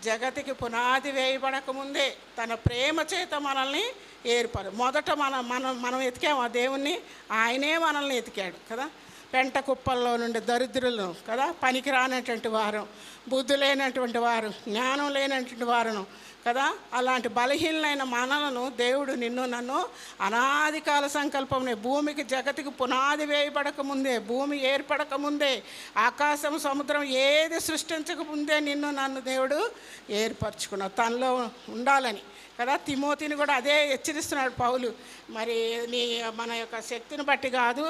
జగతికి పునాది వేయబడకముందే తన ప్రేమ చేత మనల్ని మొదట మనం ఎతికాము ఆ దేవుణ్ణి, ఆయనే మనల్ని ఎతికాడు కదా. పెంట కుప్పల్లో నుండి దరిద్రులను కదా, పనికి రానటువంటి వారు, బుద్ధి లేనటువంటి వారు, జ్ఞానం లేనటువంటి వారును కదా, అలాంటి బలహీనమైన మనలను దేవుడు నిన్ను నన్ను అనాది కాల సంకల్పంనే భూమికి జగతికి పునాది వేయబడకముందే, భూమి ఏర్పడకముందే, ఆకాశం సముద్రం ఏది సృష్టించకముందే నిన్ను నన్ను దేవుడు ఏర్పరచుకున్నాడు తనలో ఉండాలని కదా. తిమోతిని కూడా అదే హెచ్చరిస్తున్నాడు పౌలు. మరి మన యొక్క శక్తిని బట్టి కాదు,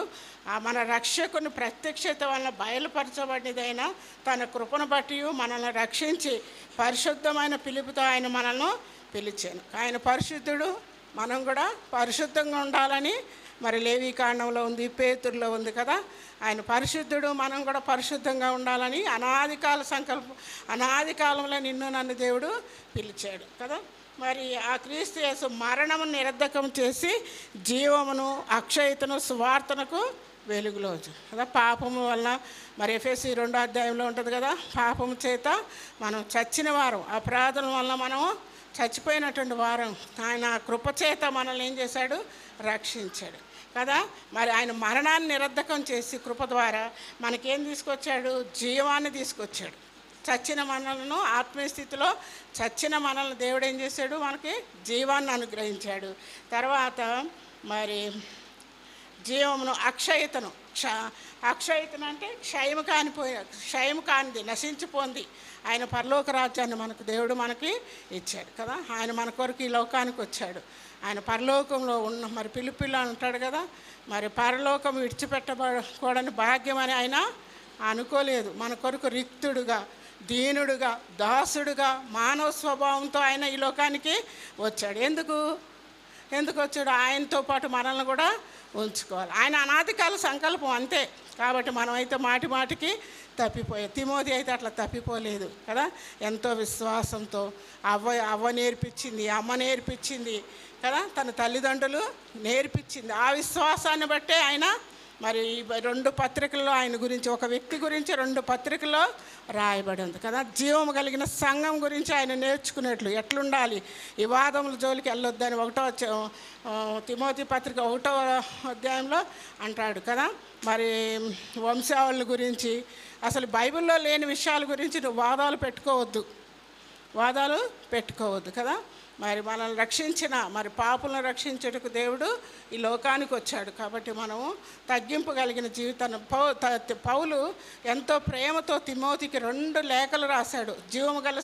మన రక్షకుని ప్రత్యక్షత వలన బయలుపరచబడినదైన తన కృపను బట్టి మనల్ని రక్షించి పరిశుద్ధమైన పిలుపుతో ఆయన మనల్ని పిలిచాను. ఆయన పరిశుద్ధుడు, మనం కూడా పరిశుద్ధంగా ఉండాలని మరి లేవీకాండంలో ఉంది, పేతురులో ఉంది కదా. ఆయన పరిశుద్ధుడు, మనం కూడా పరిశుద్ధంగా ఉండాలని అనాది కాలంలో నిన్ను నన్ను దేవుడు పిలిచాడు కదా. మరి ఆ క్రీస్తు యేసు మరణము నిరర్ధకం చేసి జీవమును అక్షయతను సువార్తనకు వెలుగులో కదా. పాపము వలన మరి ఎఫెసీ 2వ అధ్యాయంలో ఉంటుంది కదా, పాపము చేత మనం చచ్చిన వారం, అపరాధం వలన మనము చచ్చిపోయినటువంటి వారం ఆయన కృపచేత మనల్ని ఏం చేశాడు, రక్షించాడు కదా. మరి ఆయన మరణాన్ని నిరర్ధకం చేసి కృప ద్వారా మనకేం తీసుకొచ్చాడు, జీవాన్ని తీసుకొచ్చాడు. చచ్చిన మనలను ఆత్మీయ స్థితిలో చచ్చిన మనల్ని దేవుడు ఏం చేశాడు, మనకి జీవాన్ని అనుగ్రహించాడు. తర్వాత మరి జీవమును అక్షయతను అక్షయతను అంటే క్షయము కానిది, నశించిపోంది ఆయన పరలోక రాజ్యాన్ని మనకు దేవుడు మనకి ఇచ్చాడు కదా. ఆయన మన కొరకు ఈ లోకానికి వచ్చాడు. ఆయన పరలోకంలో ఉన్న మరి పిలుపిల్లు అంటాడు కదా, మరి పరలోకం విడిచిపెట్టకూడని భాగ్యం అని ఆయన అనుకోలేదు. మన కొరకు రిక్తుడుగా, దీనుడుగా, దాసుడుగా, మానవ స్వభావంతో ఆయన ఈ లోకానికి వచ్చాడు. ఎందుకు వచ్చాడు, ఆయనతో పాటు మనల్ని కూడా ఉంచుకోవాలి. ఆయన అనాది కాల సంకల్పం అంతే. కాబట్టి మనమైతే మాటికి తప్పిపోయాం. తిమోతి అయితే అట్లా తప్పిపోలేదు కదా. ఎంతో విశ్వాసంతో అవ్వ నేర్పించింది, అమ్మ నేర్పించింది కదా, తన తల్లిదండ్రులు నేర్పించింది. ఆ విశ్వాసాన్ని బట్టే ఆయన మరి 2 పత్రికల్లో ఆయన గురించి, ఒక వ్యక్తి గురించి 2 పత్రికల్లో రాయబడి ఉంది కదా. జీవము కలిగిన సంఘం గురించి ఆయన నేర్చుకునేట్లు ఎట్లుండాలి, ఈ వాదముల జోలికి వెళ్ళొద్దని 1వ తిమోతి పత్రిక 1వ అధ్యాయంలో అంటాడు కదా. మరి వంశావళి గురించి, అసలు బైబిల్లో లేని విషయాల గురించి నువ్వు వాదాలు పెట్టుకోవద్దు కదా. మరి మనల్ని రక్షించిన మరి పాపులను రక్షించేటకు దేవుడు ఈ లోకానికి వచ్చాడు. కాబట్టి మనము తగ్గింపు కలిగిన జీవితాన్ని పౌలు ఎంతో ప్రేమతో తిమోతికి 2 లేఖలు రాశాడు. జీవము గల